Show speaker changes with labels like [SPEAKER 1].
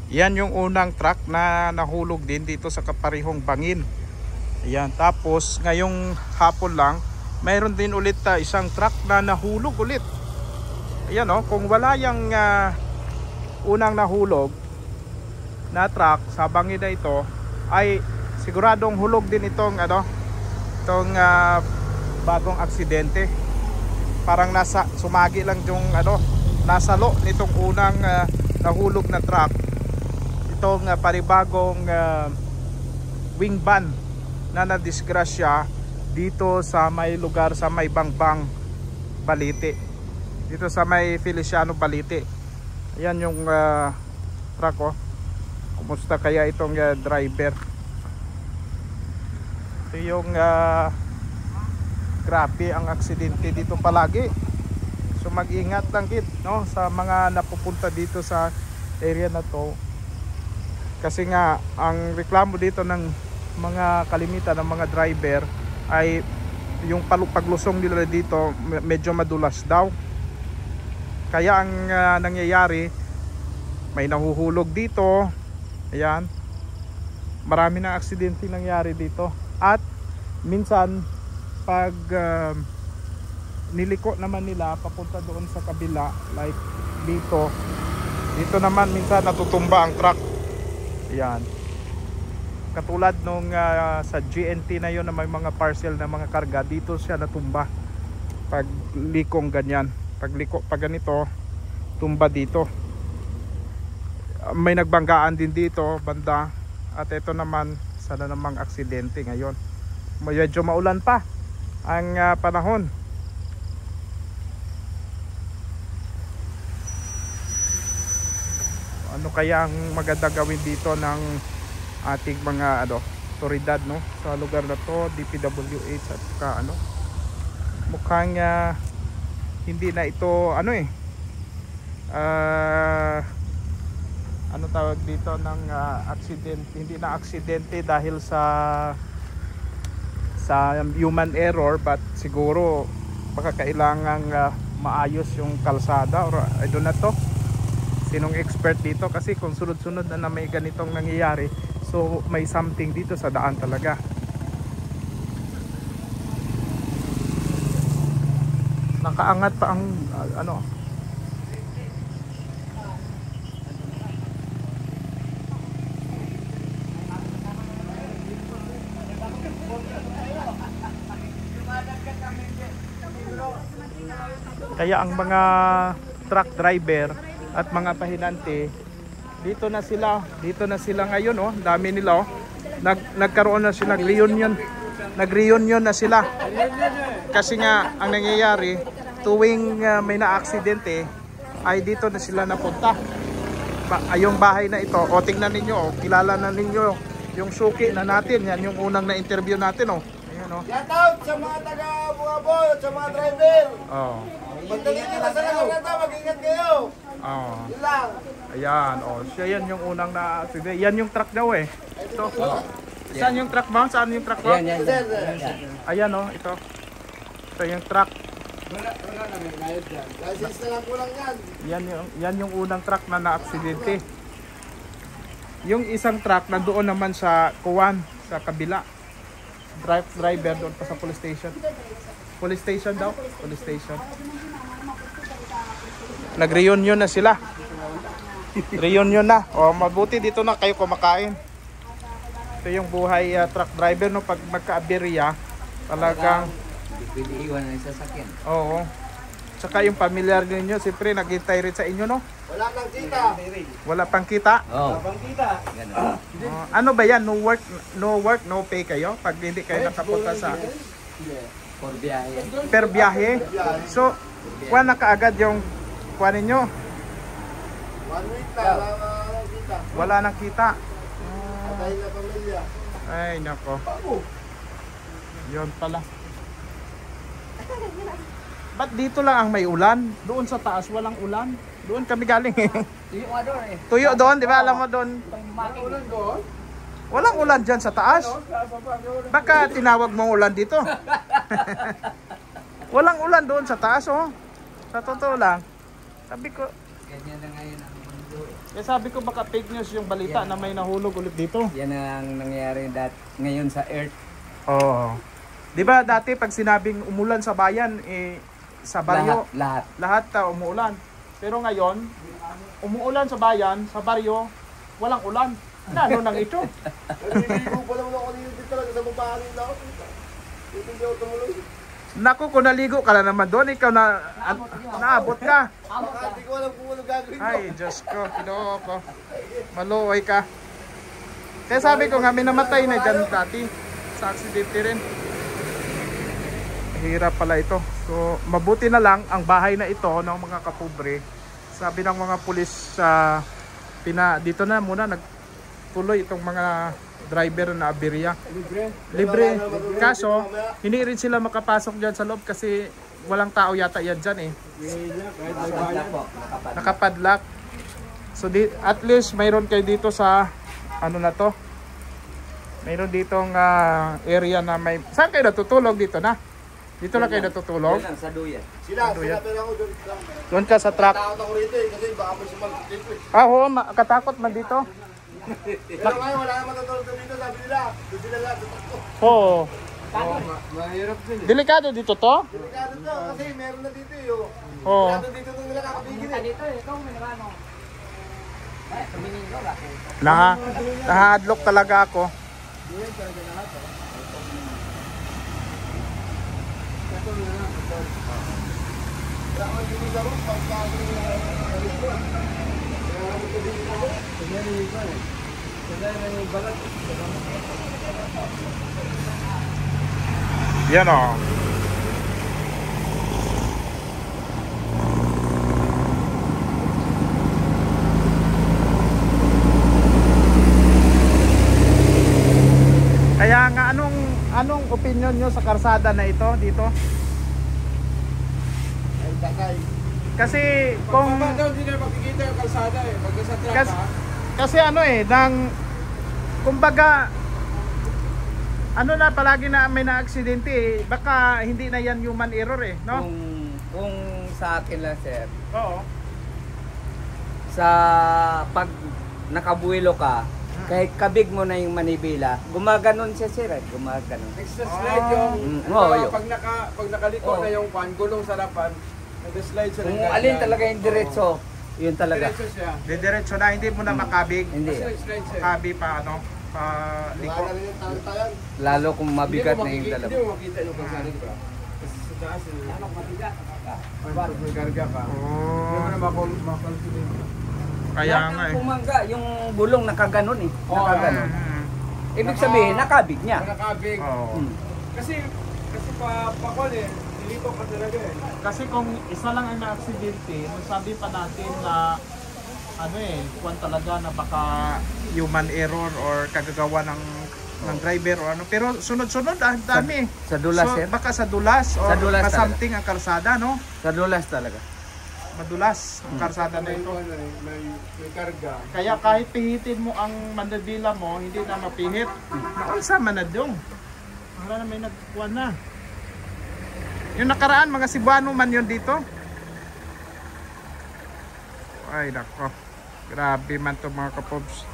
[SPEAKER 1] Yan yung unang truck na nahulog din dito sa kaparehong bangin. Ayan, tapos ngayong hapon lang mayroon din ulit isang truck na nahulog ulit. Ayan kung wala yung unang nahulog na truck sa bangin na ito, ay siguradong hulog din itong bagong aksidente. Parang sumagi lang yung nasalo nitong unang nahulog na truck. Itong panibagong wing van na nadisgrasya dito sa may lugar sa may Bangbang, Balite. Dito sa may Feliciano, Balite. Ayan yung truck Kumusta kaya itong driver? Ito yung grabe ang aksidente dito palagi. So mag-ingat lang sa mga napupunta dito sa area na to. Kasi nga ang reklamo dito ng mga kalimitan ng mga driver ay yung paglusong nila dito medyo madulas daw. Kaya ang nangyayari, may nahuhulog dito. Ayan. Marami na aksidente nangyari dito. At minsan pag niliko naman nila papunta doon sa kabila, like dito naman minsan natutumba ang truck. Ayan. Katulad nung sa GNT na yon na may mga parcel na mga karga, dito siya natumba pag likong ganyan. Pag ganito tumba dito. May nagbanggaan din dito banda. At ito naman sana namang aksidente ngayon. Medyo maulan pa ang panahon. Ano kaya ang maganda gawin dito ng ating mga otoridad sa lugar na to, DPWH at saka mukhang hindi na ito tawag dito ng aksidente, hindi na aksidente dahil sa human error, but siguro baka kailangang maayos yung kalsada or I don't know to. Sinong expert dito, kasi kung sunod-sunod na may ganitong nangyayari, so may something dito sa daan talaga. Nakaangat pa ang kaya ang mga truck driver at mga pahinante dito na sila ngayon dami nila nagkaroon na sila nag-reunion na sila kasi nga ang nangyayari tuwing may na-aksidente ay dito na sila napunta. Yung bahay na ito, tingnan ninyo, kilala na ninyo yung suki na natin, yan yung unang na-interview natin
[SPEAKER 2] Shout out sa mga taga-Buaboy at sa mga driver. Pagdating nyo na sa Lagarata, mag-ingat kayo. Yun lang.
[SPEAKER 1] Ayan, siya yan yung unang na accident. Yan yung truck daw ito. Saan yung truck ba? Saan yung truck ba?
[SPEAKER 2] Yan.
[SPEAKER 1] Ayan ito. Ito yung truck.
[SPEAKER 2] Wala na, may bayad dyan. License na lang kulang yan.
[SPEAKER 1] Yan yung unang truck na na-aksidente. Yung isang truck nandoon naman sa Kuwan, sa kabila. Driver doon pa sa police station. Police station daw? Police station. Nag-reunion na sila. Reunion na. Mabuti dito na kayo kumakain. Ito yung buhay truck driver pag magka-aberya, talagang
[SPEAKER 3] pwede iwan na sasakyan.
[SPEAKER 1] Oo. Tsaka yung pamilyar ninyo, siyempre naghintay rin sa inyo
[SPEAKER 2] Wala pang kita.
[SPEAKER 1] Wala pang kita?
[SPEAKER 2] Wala pang kita.
[SPEAKER 1] Ano ba yan? No work, no pay kayo? Pag hindi kayo nakapunta sa
[SPEAKER 3] Per biyahe.
[SPEAKER 1] per biyahe? So, kuha na kaagad yung kuha ninyo?
[SPEAKER 2] 1 week na, wala kita.
[SPEAKER 1] Wala nang kita.
[SPEAKER 2] Patay na pamilya.
[SPEAKER 1] Ay, nako. Yun pala. Ba't dito lang ang may ulan? Doon sa taas walang ulan. Doon kami galing
[SPEAKER 3] Tuyo nga doon
[SPEAKER 1] Tuyo doon, di ba? Alam mo doon.
[SPEAKER 2] Ulan doon?
[SPEAKER 1] Walang ulan dyan sa taas. Baka tinawag mong ulan dito. Walang ulan doon sa taas Sa totoo lang. Sabi ko,
[SPEAKER 3] Ganyan na ngayon ang mundo
[SPEAKER 1] Eh sabi ko baka fake news yung balita na may nahulog ulit dito.
[SPEAKER 3] Yan ang nangyayari ngayon sa Earth.
[SPEAKER 1] Oo. 'Di ba dati pag sinabing umulan sa bayan sa baryo lahat umuulan. Pero ngayon, umuulan sa bayan, sa baryo, walang ulan. Ano nang ito?
[SPEAKER 2] Naliligo pa naman ako dito talaga sa babahan nila. Dito hindi ako tumuloy.
[SPEAKER 1] Naku, kung naligo ka na naman doon, ikaw naabot ka.
[SPEAKER 2] Baka hindi ko alam kung ano gagawin ko.
[SPEAKER 1] Ay, Diyos ko, kinoko. Maluoy ka. Kaya sabi ko nga, may namatay na dyan dati. Sa aksidente rin. Hirap pala ito. So, mabuti na lang ang bahay na ito ng mga kapobre. Sabi ng mga pulis sa dito na muna nagtuloy itong mga driver na aberya. Libre. Kaso, hindi rin sila makapasok dyan sa loob kasi walang tao yata yan dyan eh. Nakapadlock. So, at least mayroon kayo dito sa ano na to. Mayroon ditong area na may... Saan kayo natutulog dito na? Dito na kayo natutulog?
[SPEAKER 3] Yan lang, sa duyan.
[SPEAKER 2] Sila pero ako doon.
[SPEAKER 1] Doon ka sa truck.
[SPEAKER 2] Takot ako rito kasi baka may sumalpot dito eh.
[SPEAKER 1] Oo, katakot man dito.
[SPEAKER 2] Pero ngayon wala naman matutulog dito, sabi nila. Doon sila lahat.
[SPEAKER 1] Oo.
[SPEAKER 3] Mahirap din.
[SPEAKER 1] Delikado dito to?
[SPEAKER 2] Delikado to kasi meron na dito eh.
[SPEAKER 1] Oo.
[SPEAKER 2] Delikado dito nung nila kakapigil eh.
[SPEAKER 3] Dito, ikaw may nakano. Ay, tumingin ko ba?
[SPEAKER 1] Nahadlock talaga ako. Yan o. Kaya nga anong opinion nyo sa karsada na ito dito?
[SPEAKER 2] Ay, takay.
[SPEAKER 1] Kasi kung
[SPEAKER 2] hindi na makikita yung kalsada eh. Pag sa truck
[SPEAKER 1] kasi, kasi ano eh kumbaga ano na palagi na may na-aksidente eh, baka hindi na yan human error eh, no?
[SPEAKER 3] Kung sa akin lang, sir,
[SPEAKER 1] Oo.
[SPEAKER 3] sa pag nakabuelo ka, kahit kabig mo na yung manibela, gumaganon siya, sir, gumaganon.
[SPEAKER 2] Extra slide yung
[SPEAKER 3] Oo, yun.
[SPEAKER 2] pag nakaliko na yung gulong sa harapan, nag-slide siya.
[SPEAKER 3] Kung alin talaga yung diretso, yun talaga.
[SPEAKER 2] Diretso siya.
[SPEAKER 1] Diretso na hindi mo na makabig.
[SPEAKER 3] Hindi.
[SPEAKER 2] Slide siya.
[SPEAKER 1] Makabi pa ano, pa liko.
[SPEAKER 3] Lalo kung mabigat na yung dalawa.
[SPEAKER 2] Hindi mo makita yung kalsada, di ba? Kasi sa taas eh. Ano mabigat? Pag may karga ka. Hindi mo na makalsunin.
[SPEAKER 1] Kaya nga eh.
[SPEAKER 3] Pumangga, yung bulong nakaganon eh.
[SPEAKER 2] Oo,
[SPEAKER 3] Nakaganon.
[SPEAKER 1] Mm.
[SPEAKER 3] Ibig sabihin, nakabig niya.
[SPEAKER 2] Nakabig.
[SPEAKER 1] Oo.
[SPEAKER 2] Kasi pakol eh. Nilito ka talaga eh.
[SPEAKER 1] Kasi kung isa lang ang na-aksidente, sabi pa natin na ano eh, kuwan talaga na baka human error or kagagawa ng driver or ano. Pero sunod-sunod ang dami.
[SPEAKER 3] Sa dulas,
[SPEAKER 1] So,
[SPEAKER 3] sir.
[SPEAKER 1] baka sa dulas or
[SPEAKER 3] Sa dulas
[SPEAKER 1] something ang kalsada, no?
[SPEAKER 3] Sa dulas talaga.
[SPEAKER 1] Madulas ang kalsada na ito.
[SPEAKER 2] May karga.
[SPEAKER 1] Kaya kahit pihitin mo ang mandadila mo, hindi na mapihit. Naunsa man na dong. Wala na may nagkuha na. Yung nakaraan, mga Cebuano man yun dito. Ay, nako. Grabe man to mga kapobs.